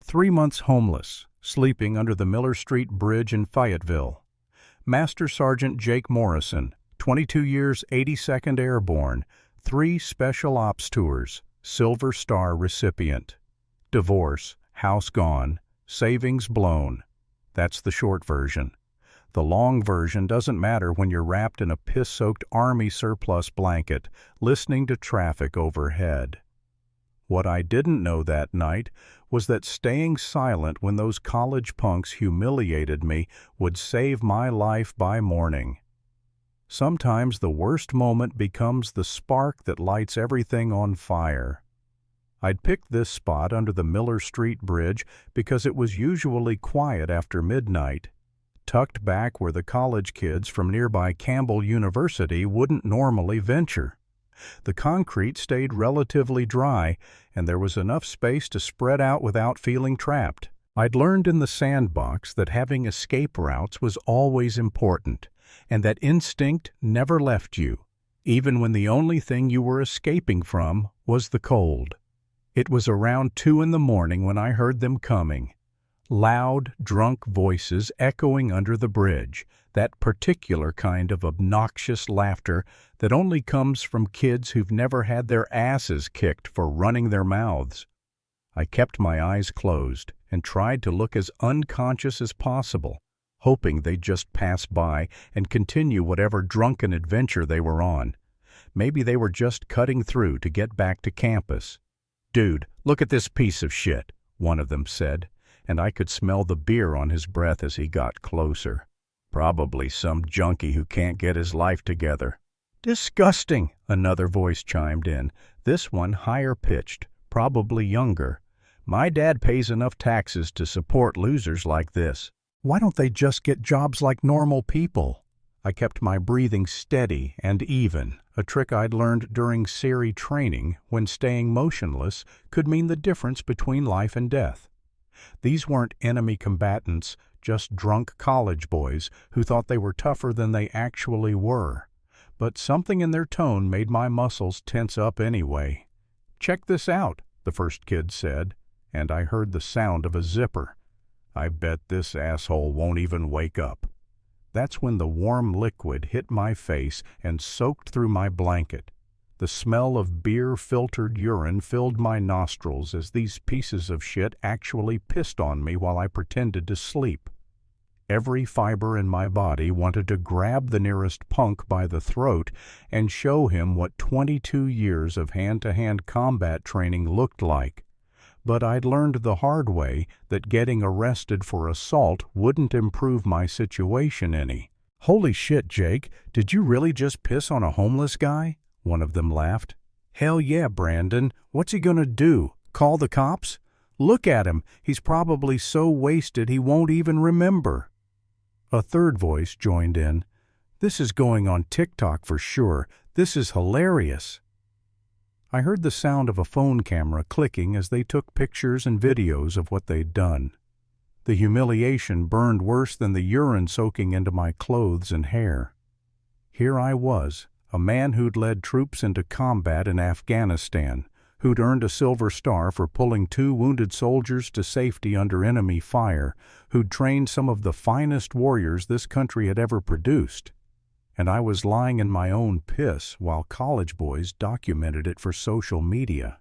3 months homeless, sleeping under the Miller Street Bridge in Fayetteville. Master Sergeant Jake Morrison, 22 years, 82nd Airborne, 3 Special Ops tours, Silver Star recipient. Divorce, house gone, savings blown. That's the short version. The long version doesn't matter when you're wrapped in a piss-soaked Army surplus blanket, listening to traffic overhead. What I didn't know that night was that staying silent when those college punks humiliated me would save my life by morning. Sometimes the worst moment becomes the spark that lights everything on fire. I'd picked this spot under the Miller Street Bridge because it was usually quiet after midnight, tucked back where the college kids from nearby Campbell University wouldn't normally venture. The concrete stayed relatively dry, and there was enough space to spread out without feeling trapped. I'd learned in the sandbox that having escape routes was always important, and that instinct never left you, even when the only thing you were escaping from was the cold. It was around 2 in the morning when I heard them coming. Loud, drunk voices echoing under the bridge, that particular kind of obnoxious laughter that only comes from kids who've never had their asses kicked for running their mouths. I kept my eyes closed and tried to look as unconscious as possible, hoping they'd just pass by and continue whatever drunken adventure they were on. Maybe they were just cutting through to get back to campus. "Dude, look at this piece of shit," one of them said, and I could smell the beer on his breath as he got closer. "Probably some junkie who can't get his life together." "Disgusting," another voice chimed in, this one higher-pitched, probably younger. "My dad pays enough taxes to support losers like this. Why don't they just get jobs like normal people?" I kept my breathing steady and even, a trick I'd learned during SERI training when staying motionless could mean the difference between life and death. These weren't enemy combatants, just drunk college boys who thought they were tougher than they actually were. But something in their tone made my muscles tense up anyway. "Check this out," the first kid said, and I heard the sound of a zipper. "I bet this asshole won't even wake up." That's when the warm liquid hit my face and soaked through my blanket. The smell of beer-filtered urine filled my nostrils as these pieces of shit actually pissed on me while I pretended to sleep. Every fiber in my body wanted to grab the nearest punk by the throat and show him what 22 years of hand-to-hand combat training looked like. But I'd learned the hard way that getting arrested for assault wouldn't improve my situation any. "Holy shit, Jake, did you really just piss on a homeless guy?" One of them laughed. "Hell yeah, Brandon. What's he gonna do? Call the cops? Look at him. He's probably so wasted he won't even remember." A third voice joined in. "This is going on TikTok for sure. This is hilarious." I heard the sound of a phone camera clicking as they took pictures and videos of what they'd done. The humiliation burned worse than the urine soaking into my clothes and hair. Here I was, a man who'd led troops into combat in Afghanistan, who'd earned a Silver Star for pulling 2 wounded soldiers to safety under enemy fire, who'd trained some of the finest warriors this country had ever produced. And I was lying in my own piss while college boys documented it for social media.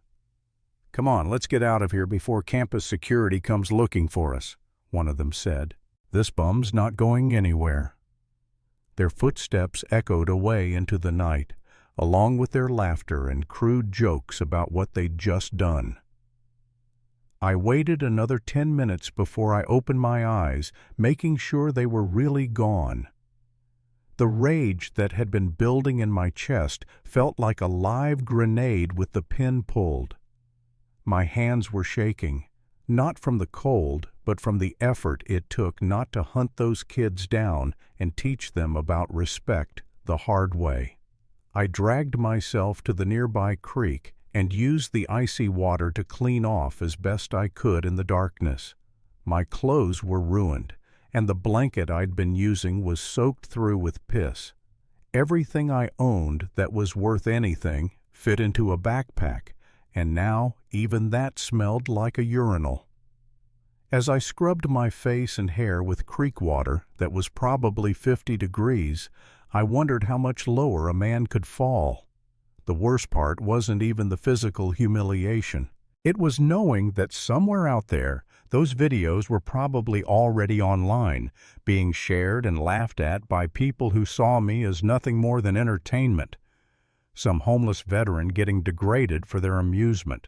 "Come on, let's get out of here before campus security comes looking for us," one of them said. "This bum's not going anywhere." Their footsteps echoed away into the night, along with their laughter and crude jokes about what they'd just done. I waited another 10 minutes before I opened my eyes, making sure they were really gone. The rage that had been building in my chest felt like a live grenade with the pin pulled. My hands were shaking, not from the cold, but from the effort it took not to hunt those kids down and teach them about respect the hard way. I dragged myself to the nearby creek and used the icy water to clean off as best I could in the darkness. My clothes were ruined, and the blanket I'd been using was soaked through with piss. Everything I owned that was worth anything fit into a backpack, and now even that smelled like a urinal. As I scrubbed my face and hair with creek water that was probably 50 degrees, I wondered how much lower a man could fall. The worst part wasn't even the physical humiliation. It was knowing that somewhere out there, those videos were probably already online, being shared and laughed at by people who saw me as nothing more than entertainment. Some homeless veteran getting degraded for their amusement.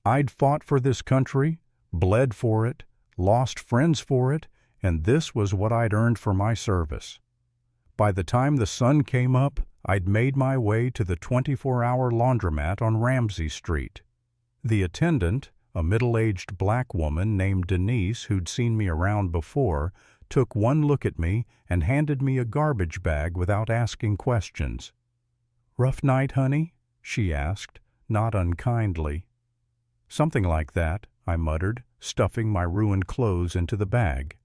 I'd fought for this country, bled for it, lost friends for it, and this was what I'd earned for my service. By the time the sun came up, I'd made my way to the 24-hour laundromat on Ramsey Street. The attendant, a middle-aged black woman named Denise who'd seen me around before, took one look at me and handed me a garbage bag without asking questions. "Rough night, honey?" she asked, not unkindly. "Something like that," I muttered, stuffing my ruined clothes into the bag.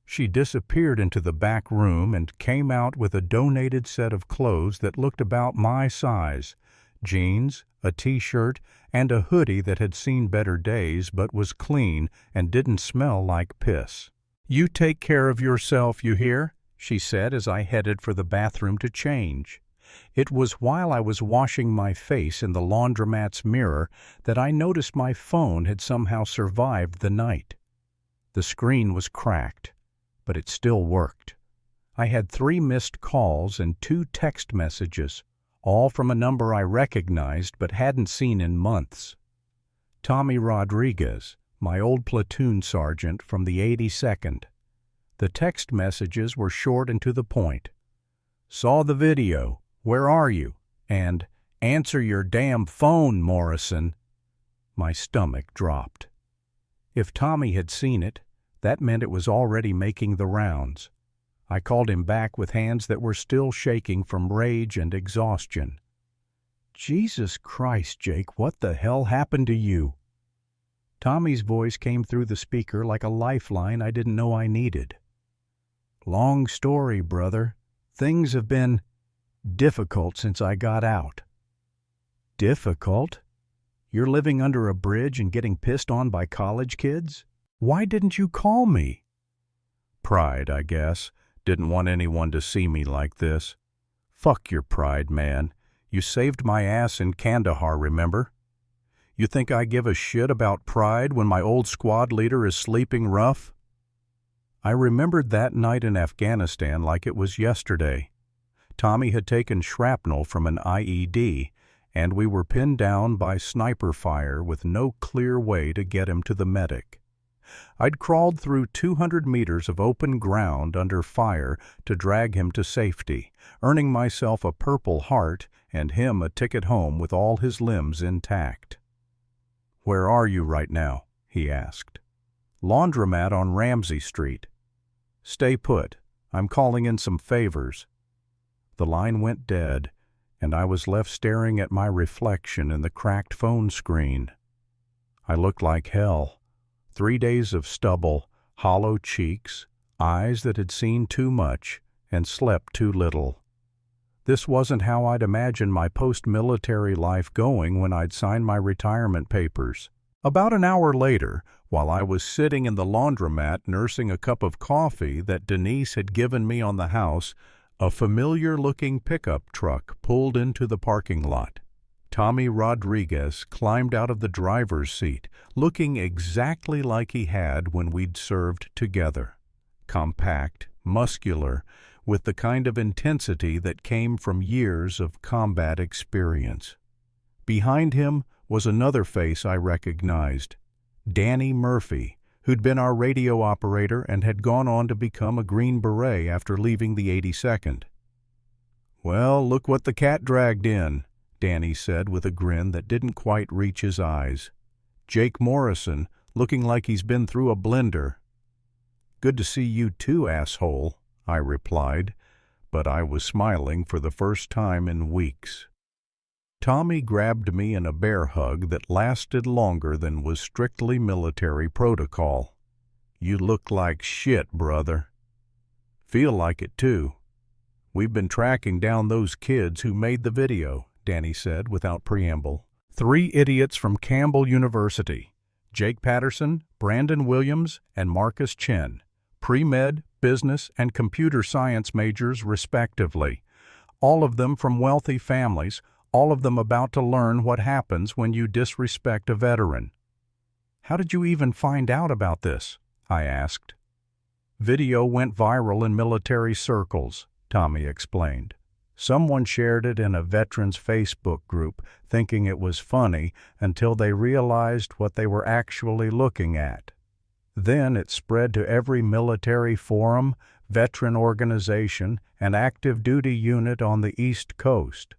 She disappeared into the back room and came out with a donated set of clothes that looked about my size: jeans, a t-shirt, and a hoodie that had seen better days but was clean and didn't smell like piss. "You take care of yourself, you hear?" she said as I headed for the bathroom to change. It was while I was washing my face in the laundromat's mirror that I noticed my phone had somehow survived the night. The screen was cracked, but it still worked. I had 3 missed calls and 2 text messages, all from a number I recognized but hadn't seen in months. Tommy Rodriguez, my old platoon sergeant from the 82nd. The text messages were short and to the point. "Saw the video. Where are you?" and "Answer your damn phone, Morrison." My stomach dropped. If Tommy had seen it, that meant it was already making the rounds. I called him back with hands that were still shaking from rage and exhaustion. "Jesus Christ, Jake, what the hell happened to you?" Tommy's voice came through the speaker like a lifeline I didn't know I needed. "Long story, brother. Things have been difficult since I got out." "Difficult? You're living under a bridge and getting pissed on by college kids? Why didn't you call me?" "Pride, I guess. Didn't want anyone to see me like this." "Fuck your pride, man. You saved my ass in Kandahar, remember? You think I give a shit about pride when my old squad leader is sleeping rough?" I remembered that night in Afghanistan like it was yesterday. Tommy had taken shrapnel from an IED, and we were pinned down by sniper fire with no clear way to get him to the medic. I'd crawled through 200 meters of open ground under fire to drag him to safety, earning myself a Purple Heart and him a ticket home with all his limbs intact. "Where are you right now?" he asked. "Laundromat on Ramsey Street." "Stay put. I'm calling in some favors." The line went dead, and I was left staring at my reflection in the cracked phone screen. I looked like hell. 3 days of stubble, hollow cheeks, eyes that had seen too much and slept too little. This wasn't how I'd imagined my post-military life going when I'd signed my retirement papers. About an hour later, while I was sitting in the laundromat nursing a cup of coffee that Denise had given me on the house, a familiar-looking pickup truck pulled into the parking lot. Tommy Rodriguez climbed out of the driver's seat, looking exactly like he had when we'd served together. Compact, muscular, with the kind of intensity that came from years of combat experience. Behind him was another face I recognized, Danny Murphy, who'd been our radio operator and had gone on to become a Green Beret after leaving the 82nd. "Well, look what the cat dragged in," Danny said with a grin that didn't quite reach his eyes. "Jake Morrison, looking like he's been through a blender." "Good to see you too, asshole," I replied, but I was smiling for the first time in weeks. Tommy grabbed me in a bear hug that lasted longer than was strictly military protocol. "You look like shit, brother." "Feel like it, too. We've been tracking down those kids who made the video," Danny said without preamble. 3 idiots from Campbell University. Jake Patterson, Brandon Williams and Marcus Chen, pre-med, business, and computer science majors respectively. All of them from wealthy families, all of them about to learn what happens when you disrespect a veteran. "How did you even find out about this?" I asked. "Video went viral in military circles," Tommy explained. "Someone shared it in a veterans Facebook group, thinking it was funny until they realized what they were actually looking at. Then it spread to every military forum, veteran organization, and active duty unit on the East Coast.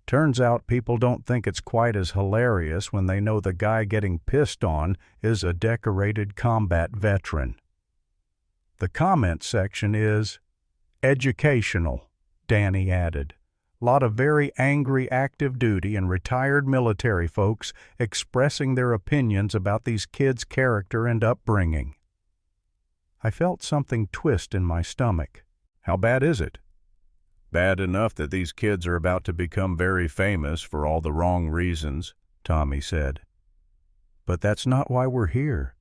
Turns out people don't think it's quite as hilarious when they know the guy getting pissed on is a decorated combat veteran." The comment section is educational, Danny added. Lot of very angry active duty and retired military folks expressing their opinions about these kids' character and upbringing. I felt something twist in my stomach. "How bad is it?" "Bad enough that these kids are about to become very famous for all the wrong reasons," Tommy said. "But that's not why we're here.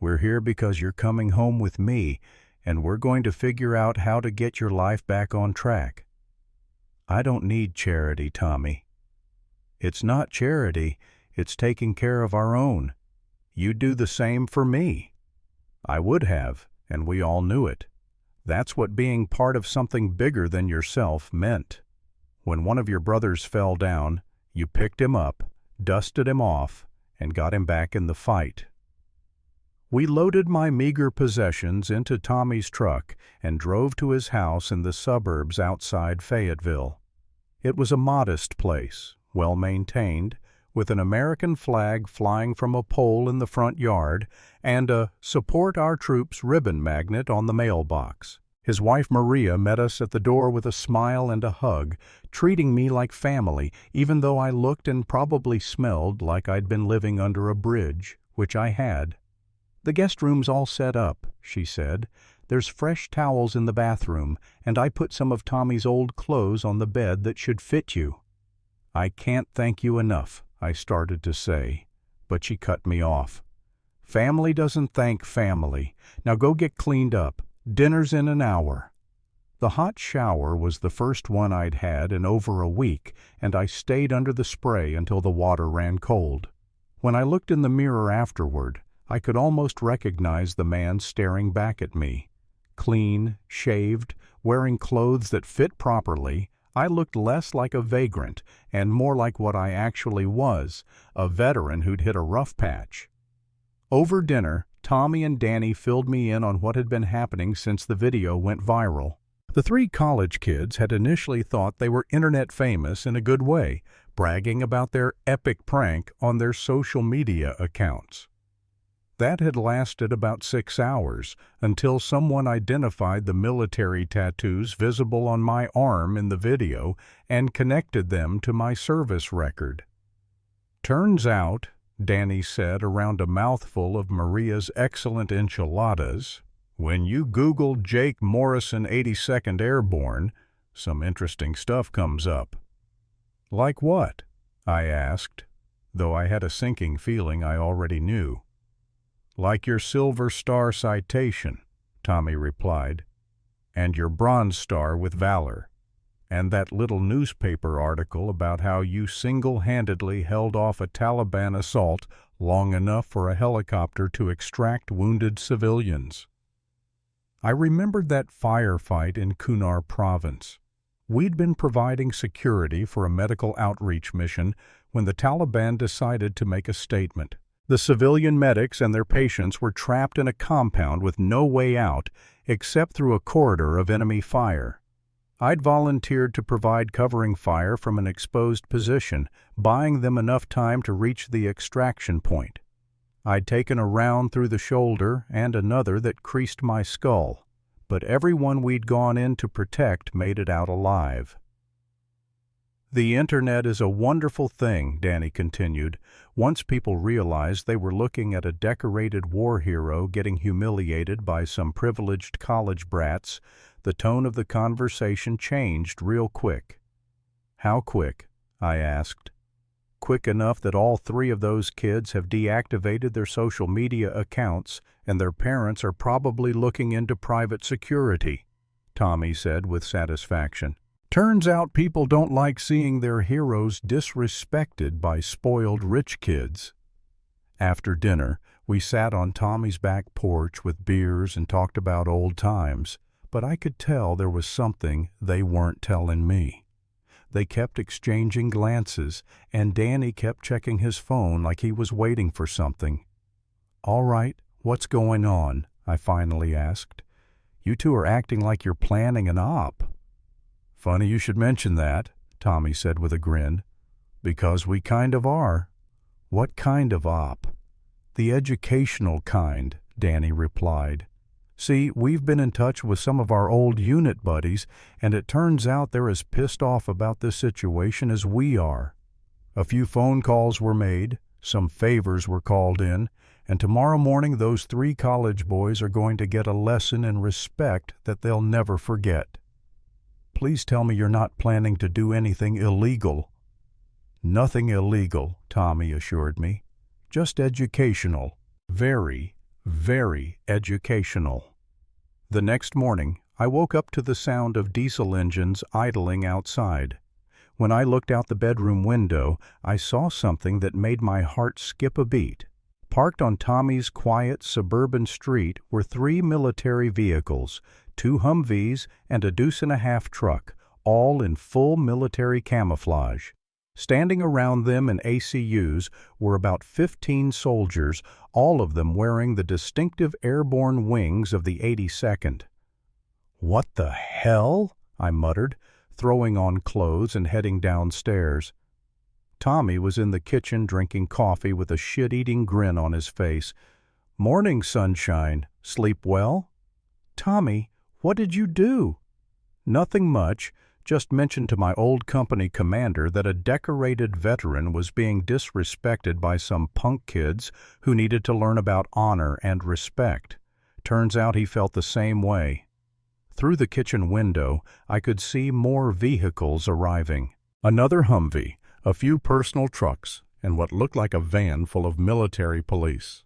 We're here because you're coming home with me, and we're going to figure out how to get your life back on track." "I don't need charity, Tommy." "It's not charity, it's taking care of our own. You'd do the same for me." "I would have, and we all knew it. That's what being part of something bigger than yourself meant. When one of your brothers fell down, you picked him up, dusted him off, and got him back in the fight." We loaded my meager possessions into Tommy's truck and drove to his house in the suburbs outside Fayetteville. It was a modest place, well maintained, with an American flag flying from a pole in the front yard and a "Support Our Troops" ribbon magnet on the mailbox. His wife Maria met us at the door with a smile and a hug, treating me like family, even though I looked and probably smelled like I'd been living under a bridge, which I had. "The guest room's all set up," she said. "There's fresh towels in the bathroom, and I put some of Tommy's old clothes on the bed that should fit you." "I can't thank you enough," I started to say, but she cut me off. "Family doesn't thank family. Now go get cleaned up. Dinner's in an hour." The hot shower was the first one I'd had in over a week, and I stayed under the spray until the water ran cold. When I looked in the mirror afterward, I could almost recognize the man staring back at me. Clean, shaved, wearing clothes that fit properly, I looked less like a vagrant and more like what I actually was, a veteran who'd hit a rough patch. Over dinner, Tommy and Danny filled me in on what had been happening since the video went viral. The three college kids had initially thought they were internet famous in a good way, bragging about their epic prank on their social media accounts. That had lasted about 6 hours, until someone identified the military tattoos visible on my arm in the video and connected them to my service record. "Turns out," Danny said around a mouthful of Maria's excellent enchiladas, "when you Google Jake Morrison 82nd Airborne, some interesting stuff comes up." "Like what?" I asked, though I had a sinking feeling I already knew. "Like your Silver Star citation," Tommy replied, "and your Bronze Star with Valor, and that little newspaper article about how you single-handedly held off a Taliban assault long enough for a helicopter to extract wounded civilians." I remembered that firefight in Kunar province. We'd been providing security for a medical outreach mission when the Taliban decided to make a statement. The civilian medics and their patients were trapped in a compound with no way out except through a corridor of enemy fire. I'd volunteered to provide covering fire from an exposed position, buying them enough time to reach the extraction point. I'd taken a round through the shoulder and another that creased my skull, but everyone we'd gone in to protect made it out alive. "The internet is a wonderful thing," Danny continued, "once people realized they were looking at a decorated war hero getting humiliated by some privileged college brats. The tone of the conversation changed real quick." "How quick?" I asked. quick enough that all three of those kids have deactivated their social media accounts and their parents are probably looking into private security," Tommy said with satisfaction. "Turns out people don't like seeing their heroes disrespected by spoiled rich kids." After dinner, we sat on Tommy's back porch with beers and talked about old times, but I could tell there was something they weren't telling me. They kept exchanging glances, and Danny kept checking his phone like he was waiting for something. "All right, what's going on?" I finally asked. "You two are acting like you're planning an op." "Funny you should mention that," Tommy said with a grin. "Because we kind of are." "What kind of op?" "The educational kind," Danny replied. "See, we've been in touch with some of our old unit buddies, and it turns out they're as pissed off about this situation as we are. A few phone calls were made, some favors were called in, and tomorrow morning those 3 college boys are going to get a lesson in respect that they'll never forget." "Please tell me you're not planning to do anything illegal." "Nothing illegal," Tommy assured me. "Just educational. Very, very educational." The next morning, I woke up to the sound of diesel engines idling outside. When I looked out the bedroom window, I saw something that made my heart skip a beat. Parked on Tommy's quiet suburban street were 3 military vehicles, 2 Humvees and a deuce-and-a-half truck, all in full military camouflage. Standing around them in ACUs were about 15 soldiers, all of them wearing the distinctive airborne wings of the 82nd. "What the hell?" I muttered, throwing on clothes and heading downstairs. Tommy was in the kitchen drinking coffee with a shit-eating grin on his face. "Morning, sunshine. Sleep well?" "Tommy, what did you do?" "Nothing much. Just mentioned to my old company commander that a decorated veteran was being disrespected by some punk kids who needed to learn about honor and respect. Turns out he felt the same way." Through the kitchen window, I could see more vehicles arriving. Another Humvee, a few personal trucks, and what looked like a van full of military police.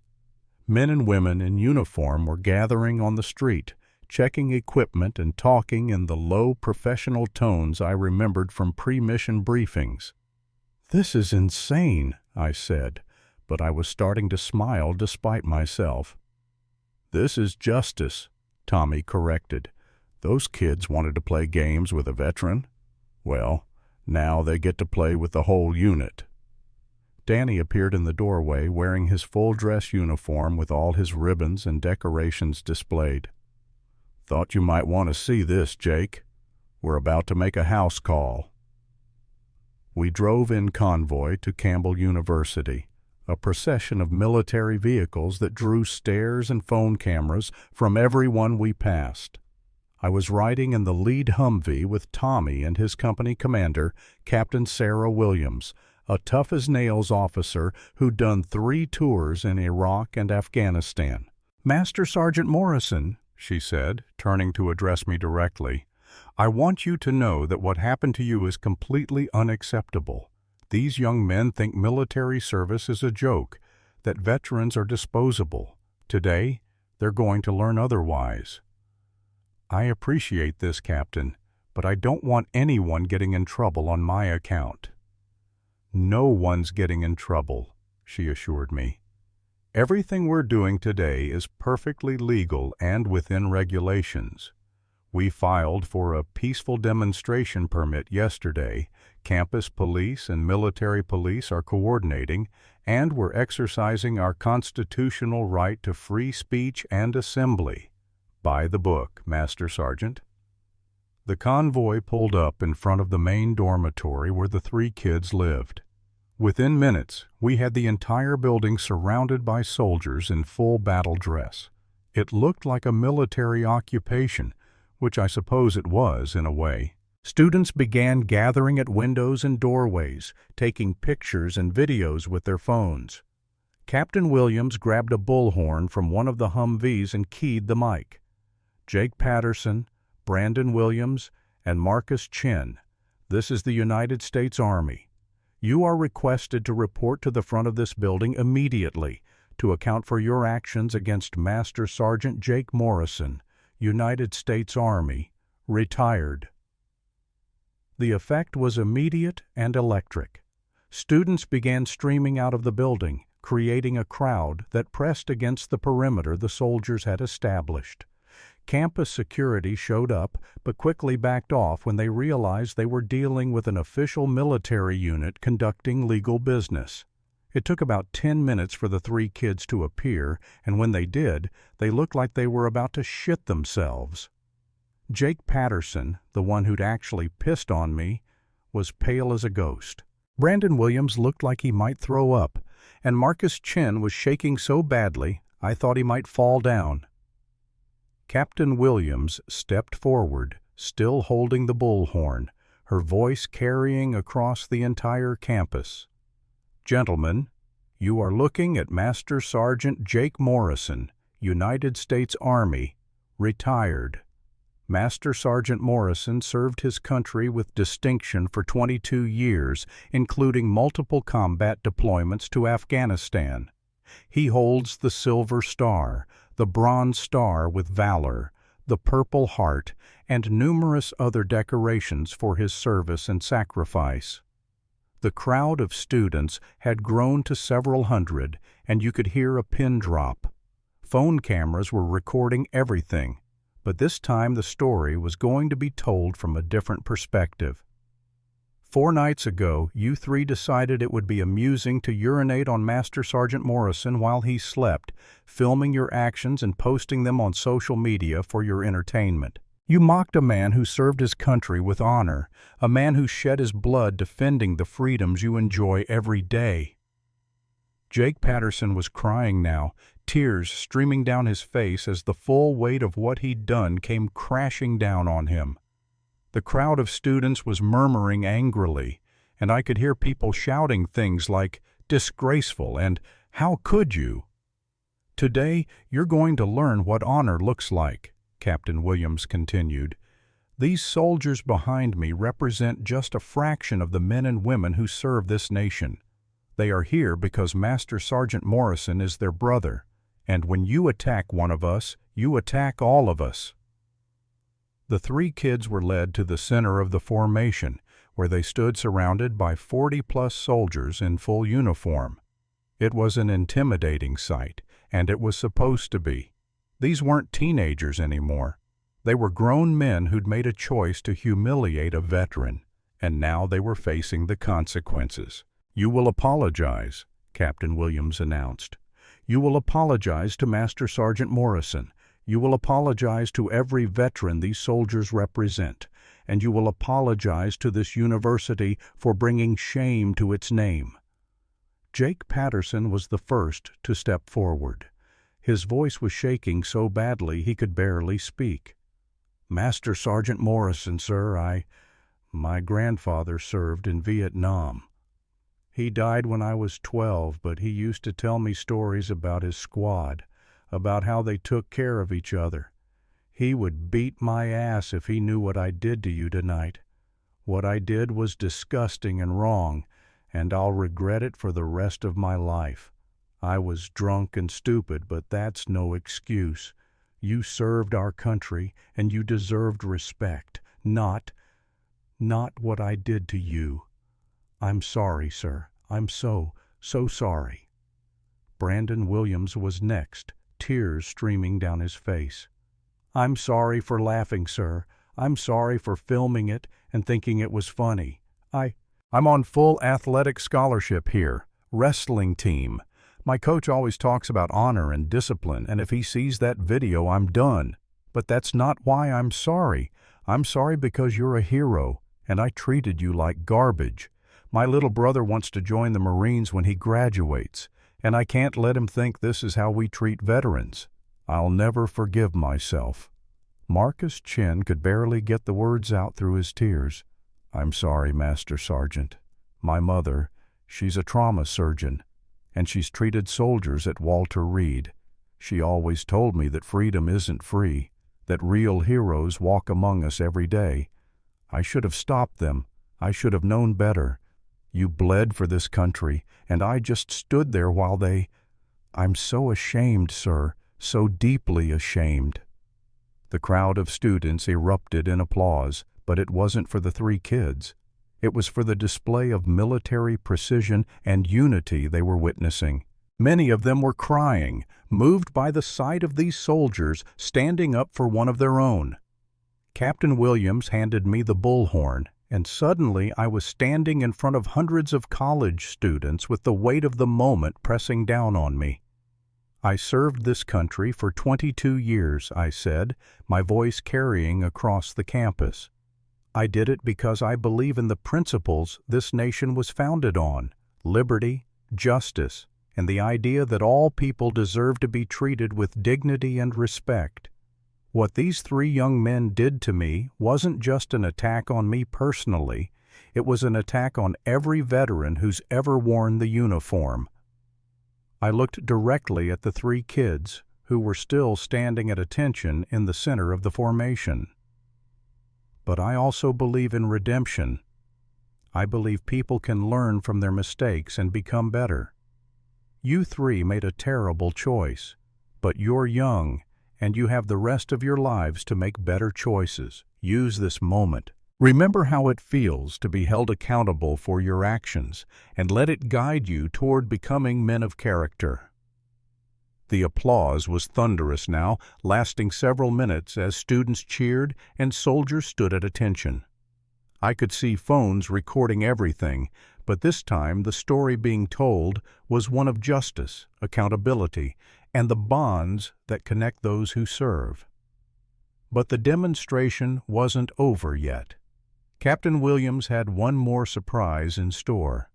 Men and women in uniform were gathering on the street, checking equipment and talking in the low professional tones I remembered from pre-mission briefings. "This is insane," I said, but I was starting to smile despite myself. "This is justice," Tommy corrected. "Those kids wanted to play games with a veteran. Well, now they get to play with the whole unit." Danny appeared in the doorway wearing his full-dress uniform with all his ribbons and decorations displayed. "Thought you might want to see this, Jake. We're about to make a house call." We drove in convoy to Campbell University, a procession of military vehicles that drew stares and phone cameras from everyone we passed. I was riding in the lead Humvee with Tommy and his company commander, Captain Sarah Williams, a tough-as-nails officer who'd done 3 tours in Iraq and Afghanistan. "Master Sergeant Morrison," she said, turning to address me directly, "I want you to know that what happened to you is completely unacceptable. These young men think military service is a joke, that veterans are disposable. Today, they're going to learn otherwise." "I appreciate this, Captain, but I don't want anyone getting in trouble on my account." "No one's getting in trouble," she assured me. "Everything we're doing today is perfectly legal and within regulations. We filed for a peaceful demonstration permit yesterday. Campus police and military police are coordinating, and we're exercising our constitutional right to free speech and assembly. By the book, Master Sergeant." The convoy pulled up in front of the main dormitory where the 3 kids lived. Within minutes, we had the entire building surrounded by soldiers in full battle dress. It looked like a military occupation, which I suppose it was in a way. Students began gathering at windows and doorways, taking pictures and videos with their phones. Captain Williams grabbed a bullhorn from one of the Humvees and keyed the mic. "Jake Patterson, Brandon Williams, and Marcus Chin. This is the United States Army. You are requested to report to the front of this building immediately to account for your actions against Master Sergeant Jake Morrison, United States Army, retired." The effect was immediate and electric. Students began streaming out of the building, creating a crowd that pressed against the perimeter the soldiers had established. Campus security showed up, but quickly backed off when they realized they were dealing with an official military unit conducting legal business. It took about 10 minutes for the three kids to appear, and when they did, they looked like they were about to shit themselves. Jake Patterson, the one who'd actually pissed on me, was pale as a ghost. Brandon Williams looked like he might throw up, and Marcus' chin was shaking so badly I thought he might fall down. Captain Williams stepped forward, still holding the bullhorn, her voice carrying across the entire campus. "Gentlemen, you are looking at Master Sergeant Jake Morrison, United States Army, retired. Master Sergeant Morrison served his country with distinction for 22 years, including multiple combat deployments to Afghanistan. He holds the Silver Star, the Bronze Star with Valor, the Purple Heart, and numerous other decorations for his service and sacrifice." The crowd of students had grown to several hundred, and you could hear a pin drop. Phone cameras were recording everything, but this time the story was going to be told from a different perspective. 4 nights ago, you three decided it would be amusing to urinate on Master Sergeant Morrison while he slept, filming your actions and posting them on social media for your entertainment. You mocked a man who served his country with honor, a man who shed his blood defending the freedoms you enjoy every day. Jake Patterson was crying now, tears streaming down his face as the full weight of what he'd done came crashing down on him. The crowd of students was murmuring angrily, and I could hear people shouting things like, "Disgraceful," and "How could you?" "Today, you're going to learn what honor looks like," Captain Williams continued. "These soldiers behind me represent just a fraction of the men and women who serve this nation. They are here because Master Sergeant Morrison is their brother, and when you attack one of us, you attack all of us." The three kids were led to the center of the formation, where they stood surrounded by 40-plus soldiers in full uniform. It was an intimidating sight, and it was supposed to be. These weren't teenagers anymore. They were grown men who'd made a choice to humiliate a veteran, and now they were facing the consequences. "You will apologize," Captain Williams announced. "You will apologize to Master Sergeant Morrison. You will apologize to every veteran these soldiers represent, and you will apologize to this university for bringing shame to its name." Jake Patterson was the first to step forward. His voice was shaking so badly he could barely speak. "Master Sergeant Morrison, sir, my grandfather served in Vietnam. He died when I was 12, but he used to tell me stories about his squad, about how they took care of each other. He would beat my ass if he knew what I did to you tonight. What I did was disgusting and wrong, and I'll regret it for the rest of my life. I was drunk and stupid, but that's no excuse. You served our country, and you deserved respect, not what I did to you. I'm sorry, sir. I'm so sorry." Brandon Williams was next, tears streaming down his face. "I'm sorry for laughing, sir. I'm sorry for filming it and thinking it was funny. I'm on full athletic scholarship here, wrestling team. My coach always talks about honor and discipline, and if he sees that video, I'm done. But that's not why I'm sorry. I'm sorry because you're a hero, and I treated you like garbage. My little brother wants to join the Marines when he graduates, and I can't let him think this is how we treat veterans. I'll never forgive myself." Marcus' chin could barely get the words out through his tears. "I'm sorry, Master Sergeant. My mother, she's a trauma surgeon, and she's treated soldiers at Walter Reed. She always told me that freedom isn't free, that real heroes walk among us every day. I should have stopped them. I should have known better. You bled for this country, and I just stood there while they— I'm so ashamed, sir, so deeply ashamed." The crowd of students erupted in applause, but it wasn't for the three kids. It was for the display of military precision and unity they were witnessing. Many of them were crying, moved by the sight of these soldiers standing up for one of their own. Captain Williams handed me the bullhorn, and suddenly I was standing in front of hundreds of college students with the weight of the moment pressing down on me. "I served this country for 22 years, I said, my voice carrying across the campus. "I did it because I believe in the principles this nation was founded on: liberty, justice, and the idea that all people deserve to be treated with dignity and respect. What these three young men did to me wasn't just an attack on me personally, it was an attack on every veteran who's ever worn the uniform." I looked directly at the three kids, who were still standing at attention in the center of the formation. "But I also believe in redemption. I believe people can learn from their mistakes and become better. You three made a terrible choice, but you're young, and you have the rest of your lives to make better choices. Use this moment. Remember how it feels to be held accountable for your actions, and let it guide you toward becoming men of character." The applause was thunderous now, lasting several minutes as students cheered and soldiers stood at attention. I could see phones recording everything, but this time the story being told was one of justice, accountability, and the bonds that connect those who serve. But the demonstration wasn't over yet. Captain Williams had one more surprise in store.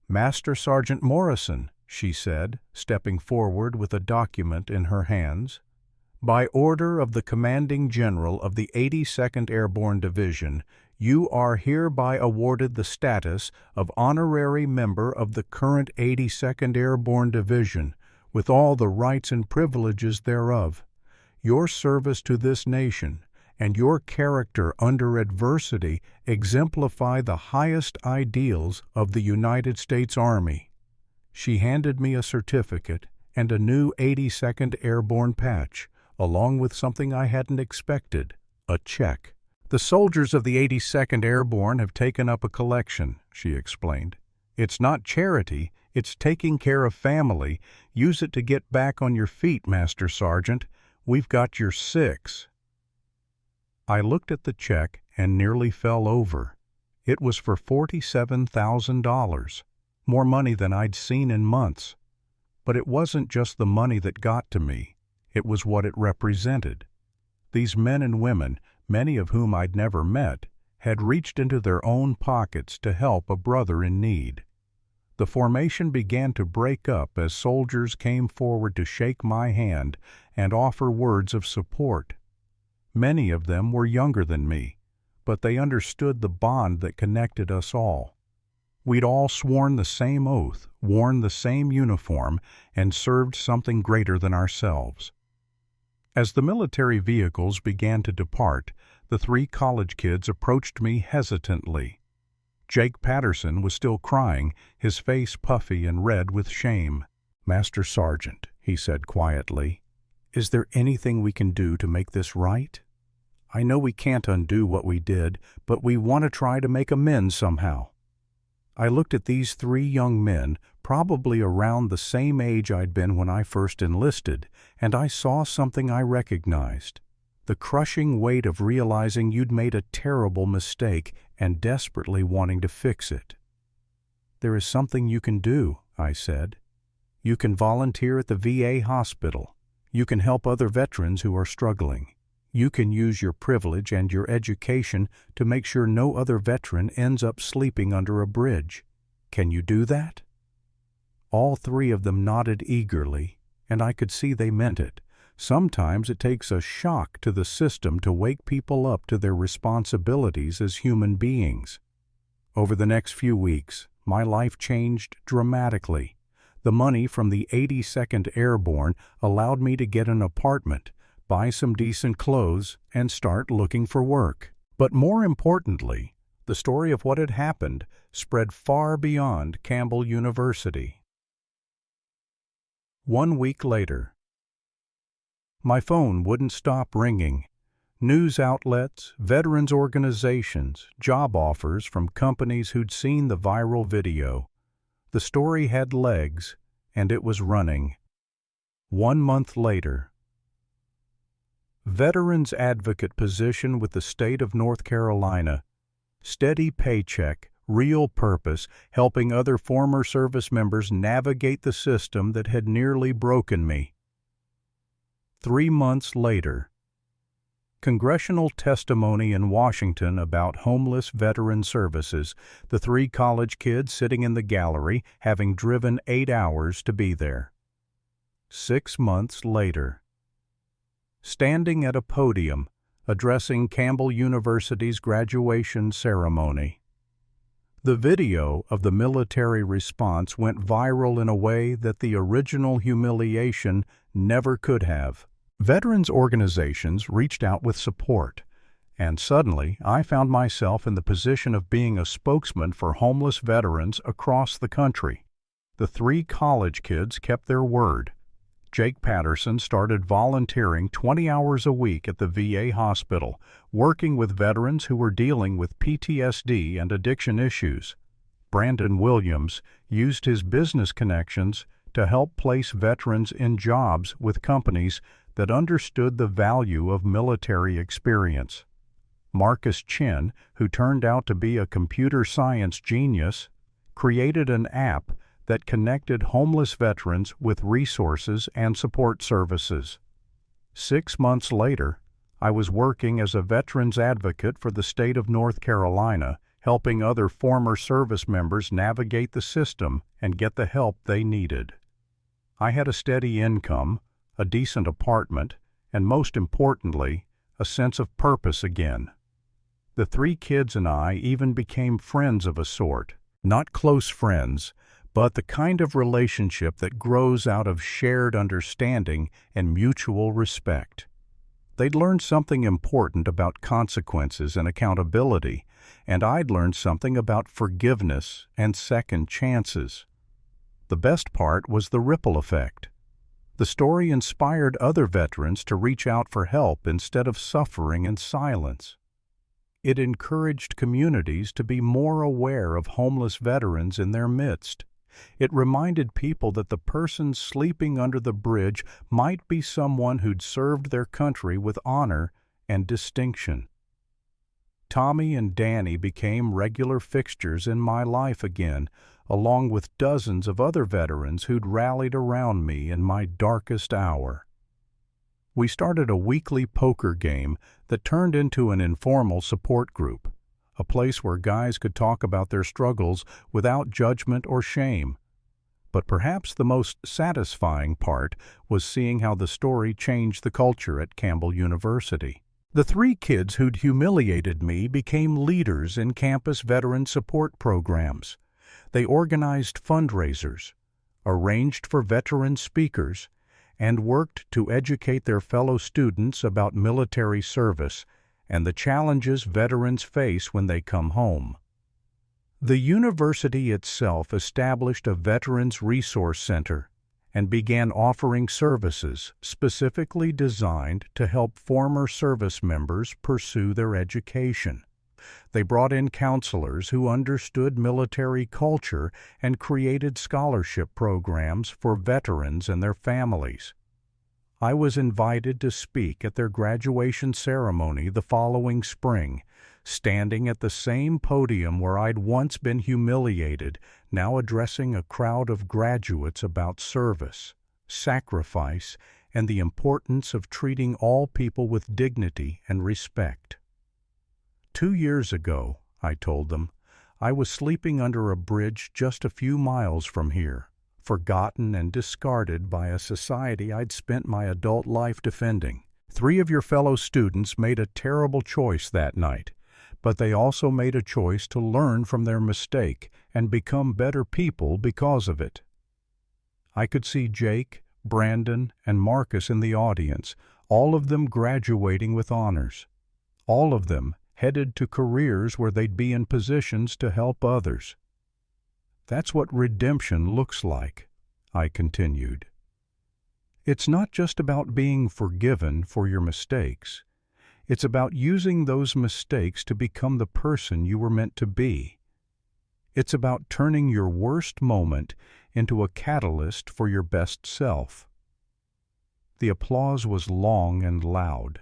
"Master Sergeant Morrison," she said, stepping forward with a document in her hands, "by order of the Commanding General of the 82nd Airborne Division, you are hereby awarded the status of honorary member of the current 82nd Airborne Division, with all the rights and privileges thereof. Your service to this nation and your character under adversity exemplify the highest ideals of the United States Army." She handed me a certificate and a new 82nd Airborne patch, along with something I hadn't expected, a check. "The soldiers of the 82nd Airborne have taken up a collection," she explained. "It's not charity, it's taking care of family. Use it to get back on your feet, Master Sergeant. We've got your 6. I looked at the check and nearly fell over. It was for $47,000, more money than I'd seen in months. But it wasn't just the money that got to me, it was what it represented. These men and women, many of whom I'd never met, had reached into their own pockets to help a brother in need. The formation began to break up as soldiers came forward to shake my hand and offer words of support. Many of them were younger than me, but they understood the bond that connected us all. We'd all sworn the same oath, worn the same uniform, and served something greater than ourselves. As the military vehicles began to depart, the three college kids approached me hesitantly. Jake Patterson was still crying, his face puffy and red with shame. "Master Sergeant," he said quietly, "is there anything we can do to make this right? I know we can't undo what we did, but we want to try to make amends somehow." I looked at these three young men, probably around the same age I'd been when I first enlisted, and I saw something I recognized. The crushing weight of realizing you'd made a terrible mistake and desperately wanting to fix it. "There is something you can do," I said. "You can volunteer at the VA hospital. You can help other veterans who are struggling. You can use your privilege and your education to make sure no other veteran ends up sleeping under a bridge. Can you do that?" All three of them nodded eagerly, and I could see they meant it. Sometimes it takes a shock to the system to wake people up to their responsibilities as human beings. Over the next few weeks, my life changed dramatically. The money from the 82nd Airborne allowed me to get an apartment, buy some decent clothes, and start looking for work. But more importantly, The story of what had happened spread far beyond Campbell University. 1 week later. My phone wouldn't stop ringing. News outlets, veterans organizations, job offers from companies who'd seen the viral video. The story had legs, and it was running. 1 month later. Veterans advocate position with the state of North Carolina. Steady paycheck, real purpose, helping other former service members navigate the system that had nearly broken me. 3 months later. Congressional testimony in Washington about homeless veteran services, the 3 college kids sitting in the gallery having driven 8 hours to be there. 6 months later. Standing at a podium, addressing Campbell University's graduation ceremony. The video of the military response went viral in a way that the original humiliation never could have. Veterans organizations reached out with support, and suddenly I found myself in the position of being a spokesman for homeless veterans across the country. The 3 college kids kept their word. Jake Patterson started volunteering 20 hours a week at the VA hospital, working with veterans who were dealing with PTSD and addiction issues. Brandon Williams used his business connections to help place veterans in jobs with companies that understood the value of military experience. Marcus Chin, who turned out to be a computer science genius, created an app that connected homeless veterans with resources and support services. 6 months later, I was working as a veterans advocate for the state of North Carolina, helping other former service members navigate the system and get the help they needed. I had a steady income, a decent apartment, and most importantly, a sense of purpose again. The 3 kids and I even became friends of a sort, not close friends, but the kind of relationship that grows out of shared understanding and mutual respect. They'd learned something important about consequences and accountability, and I'd learned something about forgiveness and second chances. The best part was the ripple effect. The story inspired other veterans to reach out for help instead of suffering in silence. It encouraged communities to be more aware of homeless veterans in their midst. It reminded people that the person sleeping under the bridge might be someone who'd served their country with honor and distinction. Tommy and Danny became regular fixtures in my life again, along with dozens of other veterans who'd rallied around me in my darkest hour. We started a weekly poker game that turned into an informal support group, a place where guys could talk about their struggles without judgment or shame. But perhaps the most satisfying part was seeing how the story changed the culture at Campbell University. The 3 kids who'd humiliated me became leaders in campus veteran support programs. They organized fundraisers, arranged for veteran speakers, and worked to educate their fellow students about military service and the challenges veterans face when they come home. The university itself established a Veterans Resource Center and began offering services specifically designed to help former service members pursue their education. They brought in counselors who understood military culture and created scholarship programs for veterans and their families. I was invited to speak at their graduation ceremony the following spring, standing at the same podium where I'd once been humiliated, now addressing a crowd of graduates about service, sacrifice, and the importance of treating all people with dignity and respect. 2 years ago, I told them, I was sleeping under a bridge just a few miles from here, forgotten and discarded by a society I'd spent my adult life defending. 3 of your fellow students made a terrible choice that night, but they also made a choice to learn from their mistake and become better people because of it. I could see Jake, Brandon, and Marcus in the audience, all of them graduating with honors. All of them headed to careers where they'd be in positions to help others. That's what redemption looks like, I continued. It's not just about being forgiven for your mistakes. It's about using those mistakes to become the person you were meant to be. It's about turning your worst moment into a catalyst for your best self. The applause was long and loud,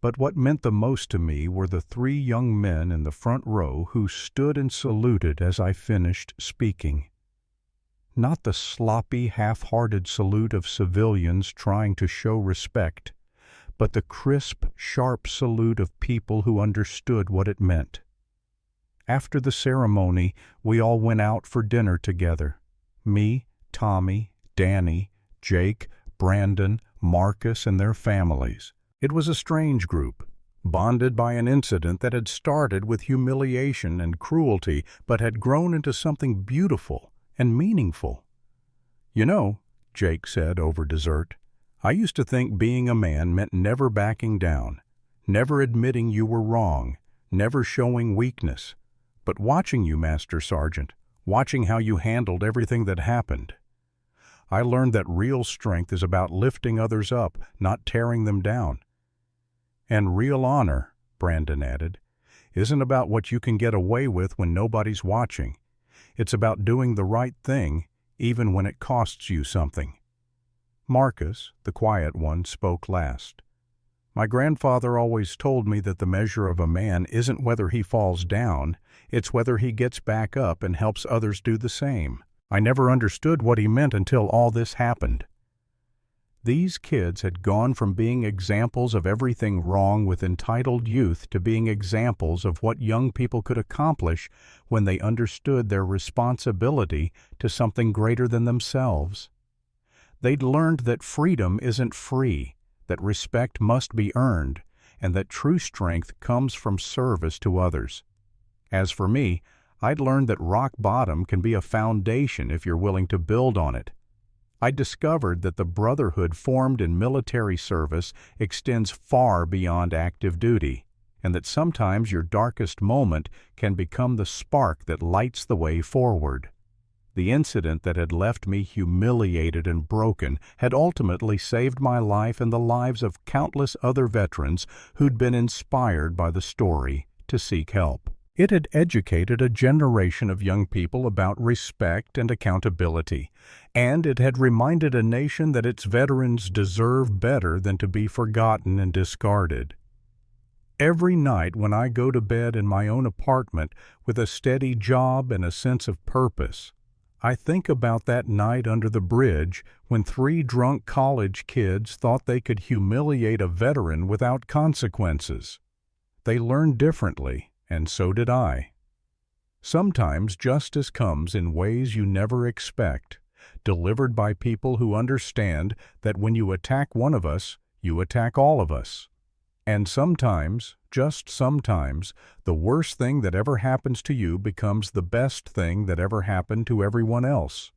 but what meant the most to me were the 3 young men in the front row who stood and saluted as I finished speaking. Not the sloppy, half-hearted salute of civilians trying to show respect, but the crisp, sharp salute of people who understood what it meant. After the ceremony, we all went out for dinner together. Me, Tommy, Danny, Jake, Brandon, Marcus, and their families. It was a strange group, bonded by an incident that had started with humiliation and cruelty but had grown into something beautiful and meaningful. "You know," Jake said over dessert, "I used to think being a man meant never backing down, never admitting you were wrong, never showing weakness. But watching you, Master Sergeant, watching how you handled everything that happened, I learned that real strength is about lifting others up, not tearing them down. And real honor," Brandon added, "isn't about what you can get away with when nobody's watching. It's about doing the right thing, even when it costs you something." Marcus, the quiet one, spoke last. "My grandfather always told me that the measure of a man isn't whether he falls down, it's whether he gets back up and helps others do the same. I never understood what he meant until all this happened." These kids had gone from being examples of everything wrong with entitled youth to being examples of what young people could accomplish when they understood their responsibility to something greater than themselves. They'd learned that freedom isn't free, that respect must be earned, and that true strength comes from service to others. As for me, I'd learned that rock bottom can be a foundation if you're willing to build on it. I discovered that the brotherhood formed in military service extends far beyond active duty, and that sometimes your darkest moment can become the spark that lights the way forward. The incident that had left me humiliated and broken had ultimately saved my life and the lives of countless other veterans who'd been inspired by the story to seek help. It had educated a generation of young people about respect and accountability, and it had reminded a nation that its veterans deserve better than to be forgotten and discarded. Every night when I go to bed in my own apartment with a steady job and a sense of purpose, I think about that night under the bridge when 3 drunk college kids thought they could humiliate a veteran without consequences. They learned differently, and so did I. Sometimes justice comes in ways you never expect, delivered by people who understand that when you attack one of us, you attack all of us. And sometimes, just sometimes, the worst thing that ever happens to you becomes the best thing that ever happened to everyone else.